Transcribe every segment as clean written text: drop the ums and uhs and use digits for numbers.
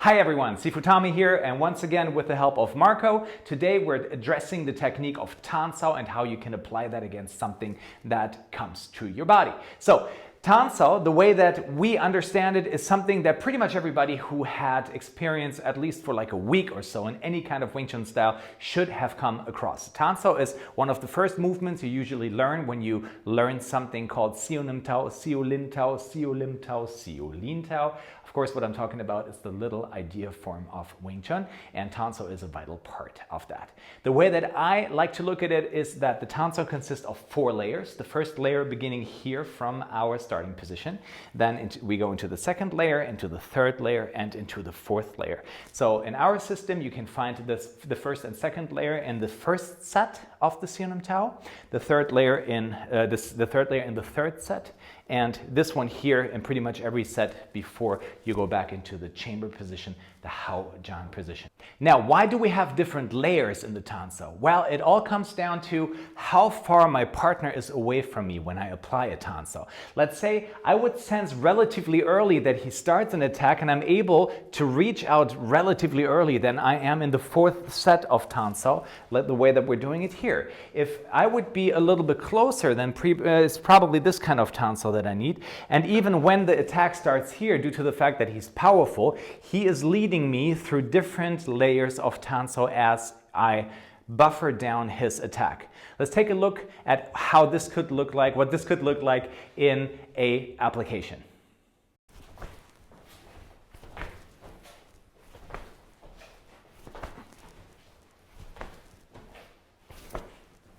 Hi everyone, Sifu Thommy here, and once again with the help of Marco, today we're addressing the technique of Tan Sao and how you can apply that against something that comes to your body. So, Tan Sao, the way that we understand it, is something that pretty much everybody who had experience at least for like a week or so in any kind of Wing Tsjun style should have come across. Tan Sao is one of the first movements you usually learn when you learn something called Siu Nim Tao, Siu Lin Tao, Siu Lim Tao, Siu Lin Tao. Of course, what I'm talking about is the little idea form of Wing Tsjun, and Tan Sao is a vital part of that. The way that I like to look at it is that the Tan Sao consists of 4 layers. The first layer beginning here from our starting position. Then we go into the second layer, into the third layer, and into the fourth layer. So in our system, you can find the first and second layer in the first set of the Siu Nim Tao, the third layer in the third set, and this one here in pretty much every set before you go back into the chamber position, the Hao Jian position. Now, why do we have different layers in the Tan Sao? Well, it all comes down to how far my partner is away from me when I apply a Tan Sao. Let's say I would sense relatively early that he starts an attack and I'm able to reach out relatively early, then I am in the fourth set of Tan Sao, the way that we're doing it here. If I would be a little bit closer, then it's probably this kind of Tan Sao that I need. And even when the attack starts here, due to the fact that he's powerful, he is leading me through different layers of Tan Sao as I buffer down his attack. Let's take a look at how this could look like, what this could look like in a application.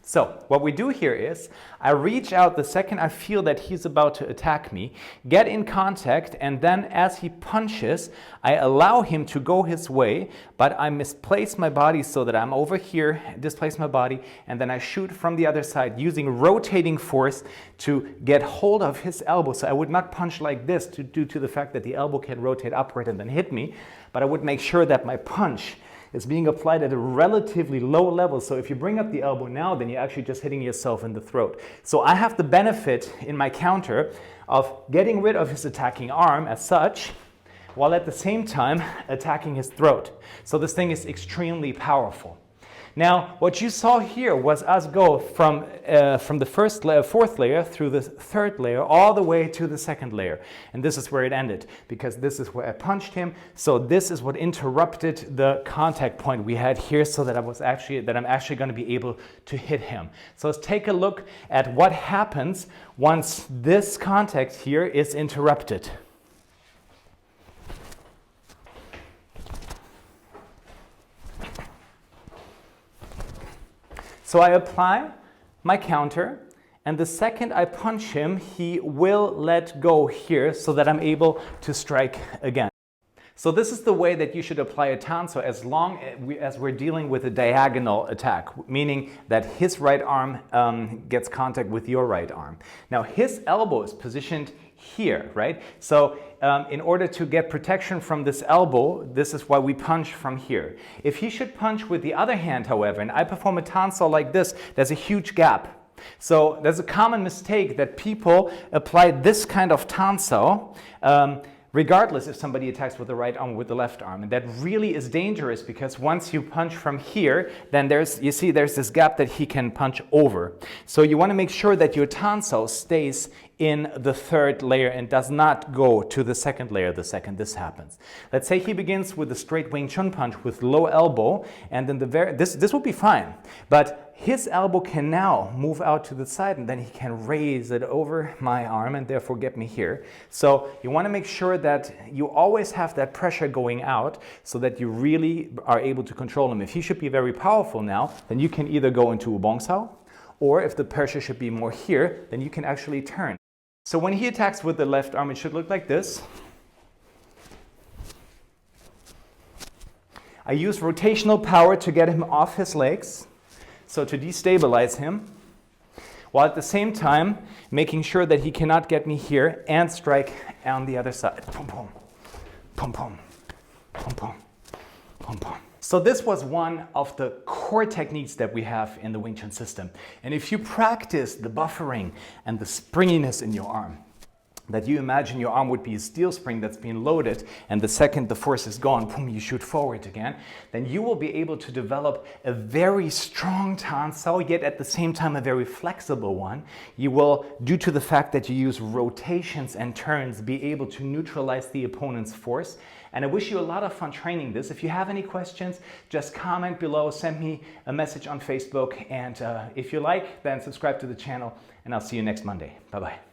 So what we do here is I reach out the second I feel that he's about to attack me, get in contact, and then as he punches, I allow him to go his way, but I misplace my body so that I'm over here, displace my body, and then I shoot from the other side using rotating force to get hold of his elbow. So I would not punch like this due to the fact that the elbow can rotate upward and then hit me, but I would make sure that my punch is being applied at a relatively low level. So if you bring up the elbow now, then you're actually just hitting yourself in the throat. So I have the benefit in my counter of getting rid of his attacking arm as such, while at the same time attacking his throat. So this thing is extremely powerful. Now, what you saw here was us go from the fourth layer through the third layer all the way to the second layer. And this is where it ended, because this is where I punched him. So this is what interrupted the contact point we had here, so that I'm actually going to be able to hit him. So let's take a look at what happens once this contact here is interrupted. So I apply my counter, and the second I punch him, he will let go here so that I'm able to strike again. So this is the way that you should apply a Tan Sao as long as we're dealing with a diagonal attack, meaning that his right arm gets contact with your right arm. Now his elbow is positioned here, right? So in order to get protection from this elbow, this is why we punch from here. If he should punch with the other hand, however, and I perform a Tan Sao like this, there's a huge gap. So there's a common mistake that people apply this kind of Tan Sao regardless if somebody attacks with the right arm or with the left arm. And that really is dangerous, because once you punch from here, then there's this gap that he can punch over. So you want to make sure that your Tan Sao stays in the third layer and does not go to the second layer the second this happens. Let's say he begins with a straight Wing Tsjun punch with low elbow, and then this will be fine. But his elbow can now move out to the side, and then he can raise it over my arm and therefore get me here. So you want to make sure that you always have that pressure going out so that you really are able to control him. If he should be very powerful now, then you can either go into a Bong Sao, or if the pressure should be more here, then you can actually turn. So when he attacks with the left arm, it should look like this. I use rotational power to get him off his legs, so to destabilize him, while at the same time making sure that he cannot get me here and strike on the other side. Pum pum, pum pum, pum pum, pum pum. So this was one of the core techniques that we have in the Wing Tsjun system. And if you practice the buffering and the springiness in your arm, that you imagine your arm would be a steel spring that's being loaded, and the second the force is gone, boom, you shoot forward again, then you will be able to develop a very strong Tan Sao, yet at the same time a very flexible one. You will, due to the fact that you use rotations and turns, be able to neutralize the opponent's force. And I wish you a lot of fun training this. If you have any questions, just comment below, send me a message on Facebook, and if you like, then subscribe to the channel, and I'll see you next Monday. Bye-bye.